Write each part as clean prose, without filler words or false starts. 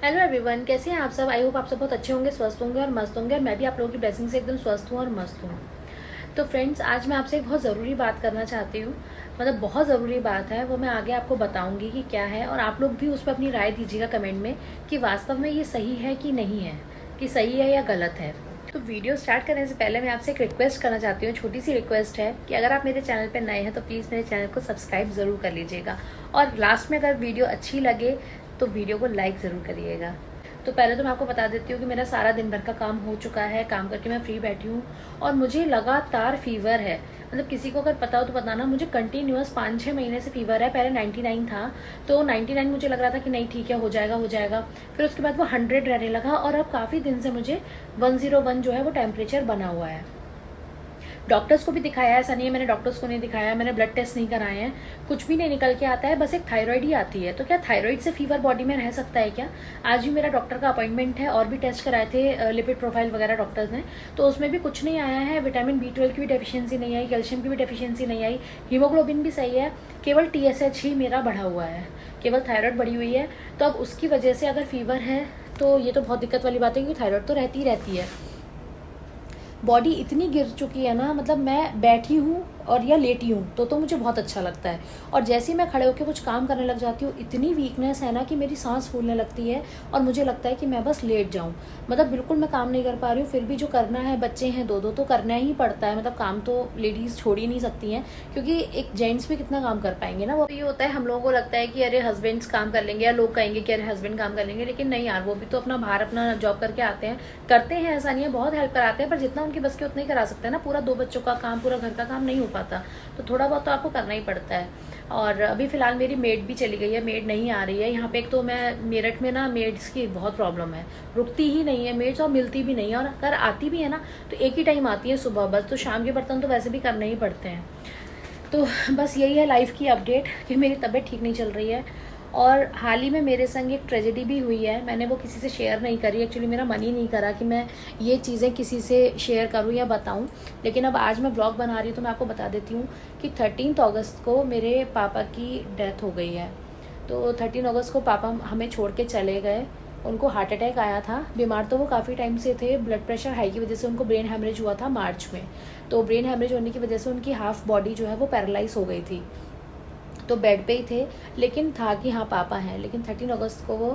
Hello everyone, कैसे हैं आप सब। आई होप आप सब बहुत अच्छे होंगे, स्वस्थ होंगे और मस्त होंगे। और मैं भी आप लोगों की ब्लेसिंग से एकदम स्वस्थ हूँ और मस्त हूँ। तो फ्रेंड्स, आज मैं आपसे एक बहुत ज़रूरी बात करना चाहती हूँ। मतलब बहुत ज़रूरी बात है, वो मैं आगे आपको बताऊँगी कि क्या है। और आप लोग भी उस पर अपनी राय दीजिएगा कमेंट में कि वास्तव में ये सही है कि नहीं है, कि सही है या गलत है। तो वीडियो स्टार्ट करने से पहले मैं आपसे एक रिक्वेस्ट करना चाहती हूँ। छोटी सी रिक्वेस्ट है कि अगर आप मेरे चैनल पर नए हैं तो प्लीज़ मेरे चैनल को सब्सक्राइब ज़रूर कर लीजिएगा। और लास्ट में अगर वीडियो अच्छी लगे तो वीडियो को लाइक ज़रूर करिएगा। तो पहले तो मैं आपको बता देती हूँ कि मेरा सारा दिन भर का काम हो चुका है। काम करके मैं फ्री बैठी हूँ और मुझे लगातार फीवर है। मतलब किसी को अगर पता हो तो बताना, मुझे कंटिन्यूअस 5-6 महीने से फीवर है। पहले 99 था, तो 99 मुझे लग रहा था कि नहीं ठीक है, हो जाएगा हो जाएगा। फिर उसके बाद वो 100 रहने लगा और अब काफ़ी दिन से मुझे 101 जो है वो टेम्परेचर बना हुआ है। डॉक्टर्स को भी दिखाया है, ऐसा नहीं है मैंने डॉक्टर्स को नहीं दिखाया है, मैंने ब्लड टेस्ट नहीं कराए हैं, कुछ भी नहीं निकल के आता है, बस एक थायराइड ही आती है। तो क्या थायराइड से फीवर बॉडी में रह सकता है क्या? आज भी मेरा डॉक्टर का अपॉइंटमेंट है और भी टेस्ट कराए थे, लिपिड प्रोफाइल वगैरह डॉक्टर्स ने, तो उसमें भी कुछ नहीं आया है। विटामिन B12 की भी डेफिशिएंसी नहीं आई, कैल्शियम की भी डेफिशिएंसी नहीं आई, हीमोग्लोबिन भी सही है, केवल TSH ही मेरा बढ़ा हुआ है, केवल थायराइड बढ़ी हुई है। तो अब उसकी वजह से अगर फीवर है तो ये तो बहुत दिक्कत वाली बात है, क्योंकि थायराइड तो रहती ही रहती है। बॉडी इतनी गिर चुकी है ना, मतलब मैं बैठी हूँ और या लेटी हूँ तो मुझे बहुत अच्छा लगता है। और जैसे ही मैं खड़े होकर कुछ काम करने लग जाती हूँ, इतनी वीकनेस है ना कि मेरी सांस फूलने लगती है और मुझे लगता है कि मैं बस लेट जाऊँ। मतलब बिल्कुल मैं काम नहीं कर पा रही हूँ। फिर भी जो करना है, बच्चे हैं दो तो करना ही पड़ता है। मतलब काम तो लेडीज़ छोड़ ही नहीं सकती हैं, क्योंकि एक जेंट्स भी कितना काम कर पाएंगे ना। वो ये होता है, हम लोगों को लगता है कि अरे हस्बैंड्स काम कर लेंगे, या लोग कहेंगे कि अरे हस्बैंड काम कर लेंगे, लेकिन नहीं यार, वो भी तो अपना बाहर अपना जॉब करके आते हैं, करते हैं, ऐसा नहीं है, बहुत हेल्प कराते हैं, पर जितना उनकी बस के उतना ही करा सकते हैं ना। पूरा 2 बच्चों का काम, पूरा घर का काम नहीं हो पाता, तो थोड़ा बहुत तो आपको करना ही पड़ता है। और अभी फ़िलहाल मेरी मेड भी चली गई है, मेड नहीं आ रही है यहाँ पे। एक तो मैं मेरठ में ना, मेड्स की बहुत प्रॉब्लम है, रुकती ही नहीं है मेड्स और मिलती भी नहीं है, और अगर आती भी है ना तो एक ही टाइम आती है, सुबह बस। तो शाम के बर्तन तो वैसे भी करने ही पड़ते हैं। तो बस यही है लाइफ की अपडेट कि मेरी तबीयत ठीक नहीं चल रही है। और हाल ही में मेरे संग एक ट्रेजेडी भी हुई है, मैंने वो किसी से शेयर नहीं करी। एक्चुअली मेरा मन ही नहीं करा कि मैं ये चीज़ें किसी से शेयर करूं या बताऊं, लेकिन अब आज मैं व्लॉग बना रही हूँ तो मैं आपको बता देती हूँ कि 13 अगस्त को मेरे पापा की डेथ हो गई है। तो 13 अगस्त को पापा हमें छोड़ के चले गए। उनको हार्ट अटैक आया था। बीमार तो वो काफ़ी टाइम से थे, ब्लड प्रेशर हाई की वजह से उनको ब्रेन हैमरेज हुआ था मार्च में। तो ब्रेन हैमरेज होने की वजह से उनकी हाफ बॉडी जो है वो पैरालाइज हो गई थी। तो बेड पे ही थे, लेकिन था कि हाँ पापा हैं। लेकिन 13 अगस्त को वो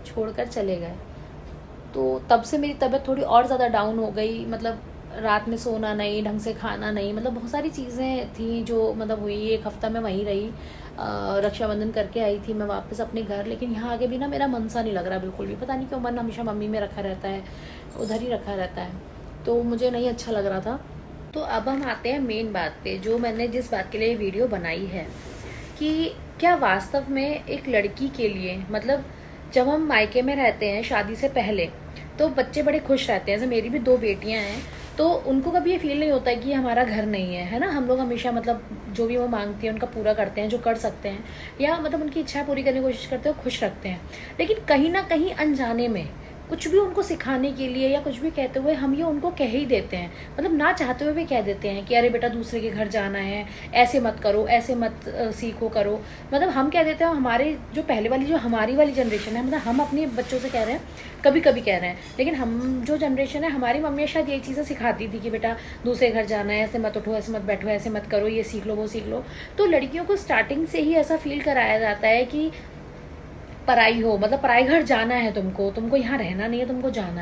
छोड़कर चले गए। तो तब से मेरी तबीयत थोड़ी और ज़्यादा डाउन हो गई। मतलब रात में सोना नहीं, ढंग से खाना नहीं, मतलब बहुत सारी चीज़ें थी जो मतलब हुई। 1 हफ्ता मैं वहीं रही, रक्षाबंधन करके आई थी मैं वापस अपने घर। लेकिन यहाँ आके भी ना मेरा मन सा नहीं लग रहा बिल्कुल भी। पता नहीं क्यों, मन हमेशा मम्मी में रखा रहता है, उधर ही रखा रहता है, तो मुझे नहीं अच्छा लग रहा था। तो अब हम आते हैं मेन बात पे, जो मैंने जिस बात के लिए वीडियो बनाई है, कि क्या वास्तव में एक लड़की के लिए, मतलब जब हम मायके में रहते हैं शादी से पहले, तो बच्चे बड़े खुश रहते हैं। जैसे मेरी भी 2 बेटियां हैं, तो उनको कभी ये फील नहीं होता है कि हमारा घर नहीं है ना। हम लोग हमेशा मतलब जो भी वो मांगती हैं उनका पूरा करते हैं, जो कर सकते हैं, या मतलब उनकी इच्छा पूरी करने की कोशिश करते हैं, खुश रखते हैं। लेकिन कहीं ना कहीं अनजाने में कुछ भी उनको सिखाने के लिए या कुछ भी कहते हुए हम ये उनको कह ही देते हैं। मतलब ना चाहते हुए भी कह देते हैं कि अरे बेटा दूसरे के घर जाना है, ऐसे मत करो, ऐसे मत सीखो करो। मतलब हम कह देते हैं। हमारे जो पहले वाली, जो हमारी वाली जनरेशन है, मतलब हम अपने बच्चों से कह रहे हैं, कभी कभी कह रहे हैं, लेकिन हम जो जनरेशन है, हमारी मम्मी शायद ये चीज़ें सिखाती थी कि बेटा दूसरे घर जाना है, ऐसे मत उठो, ऐसे मत बैठो, ऐसे मत करो, ये सीख लो, वो सीख लो। तो लड़कियों को स्टार्टिंग से ही ऐसा फील कराया जाता है कि पराई हो, मतलब पराई घर जाना है तुमको यहाँ रहना नहीं है, तुमको जाना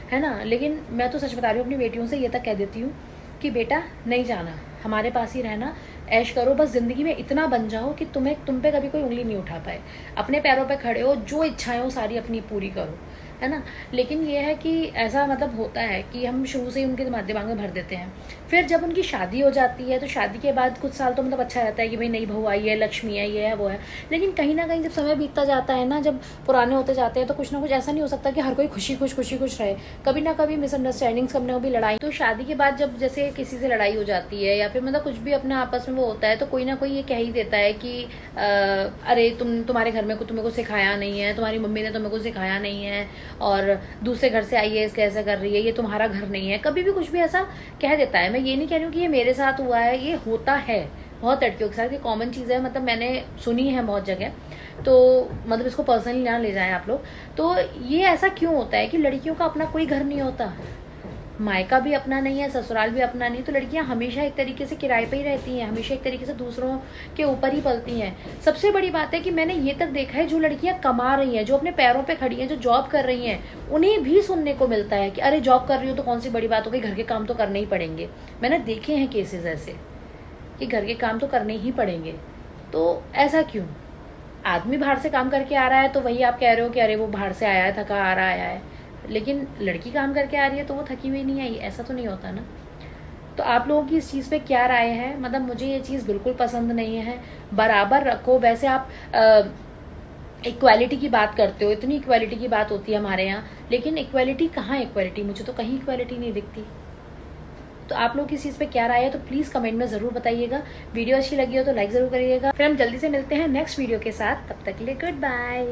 है ना। लेकिन मैं तो सच बता रही हूँ, अपनी बेटियों से ये तक कह देती हूँ कि बेटा नहीं जाना, हमारे पास ही रहना, ऐश करो, बस ज़िंदगी में इतना बन जाओ कि तुम पे कभी कोई उंगली नहीं उठा पाए, अपने पैरों पे खड़े हो, जो इच्छाएं हो सारी अपनी पूरी करो, है ना। लेकिन ये है कि ऐसा मतलब होता है कि हम शुरू से ही उनके दिमाग में भर देते हैं। फिर जब उनकी शादी हो जाती है, तो शादी के बाद कुछ साल तो मतलब अच्छा रहता है कि भाई नई बहू आई है, लक्ष्मी है, ये है वो है। लेकिन कहीं ना कहीं जब समय बीतता जाता है ना, जब पुराने होते जाते हैं, तो कुछ ना कुछ ऐसा नहीं हो सकता कि हर कोई खुशी खुश रहे। कभी ना कभी मिसअंडरस्टैंडिंग्स, कभी ना कभी लड़ाई। तो शादी के बाद जब जैसे किसी से लड़ाई हो जाती है, या फिर मतलब कुछ भी अपने आपस में वो होता है, तो कोई ना कोई ये कह ही देता है कि अरे तुम्हारे घर में तुम्हें को सिखाया नहीं है, तुम्हारी मम्मी ने तुम्हें को सिखाया नहीं है, और दूसरे घर से आई है, इसके ऐसा कर रही है, ये तुम्हारा घर नहीं है। कभी भी कुछ भी ऐसा कह देता है। मैं ये नहीं कह रही हूँ कि ये मेरे साथ हुआ है, ये होता है, बहुत लड़कियों के साथ, ये कॉमन चीज़ है, मतलब मैंने सुनी है बहुत जगह, तो मतलब इसको पर्सनली ना ले जाएं आप लोग। तो ये ऐसा क्यों होता है कि लड़कियों का अपना कोई घर नहीं होता, मायका भी अपना नहीं है, ससुराल भी अपना नहीं, तो लड़कियां हमेशा एक तरीके से किराए पे ही रहती हैं, हमेशा एक तरीके से दूसरों के ऊपर ही पलती हैं। सबसे बड़ी बात है कि मैंने ये तक देखा है, जो लड़कियां कमा रही हैं, जो अपने पैरों पे खड़ी हैं, जो जॉब कर रही हैं, उन्हें भी सुनने को मिलता है कि अरे जॉब कर रही हो तो कौन सी बड़ी बात हो गई, घर के काम तो करने ही पड़ेंगे। मैंने देखे हैं केसेस ऐसे कि घर के काम तो करने ही पड़ेंगे। तो ऐसा क्यों? आदमी बाहर से काम करके आ रहा है तो वही आप कह रहे हो कि अरे वो बाहर से आया है, थका आ रहा आया है, लेकिन लड़की काम करके आ रही है तो वो थकी हुई नहीं आई, ऐसा तो नहीं होता ना। तो आप लोगों की इस चीज़ पे क्या राय है? मतलब मुझे ये चीज़ बिल्कुल पसंद नहीं है। बराबर रखो। वैसे आप इक्वालिटी की बात करते हो, इतनी इक्वालिटी की बात होती है हमारे यहाँ, लेकिन इक्वालिटी कहाँ इक्वालिटी? मुझे तो कहीं इक्वालिटी नहीं दिखती। तो आप लोग इस चीज़ पे क्या राय है तो प्लीज़ कमेंट में ज़रूर बताइएगा। वीडियो अच्छी लगी हो तो लाइक ज़रूर करिएगा। फिर हम जल्दी से मिलते हैं नेक्स्ट वीडियो के साथ, तब तक के लिए गुड बाय।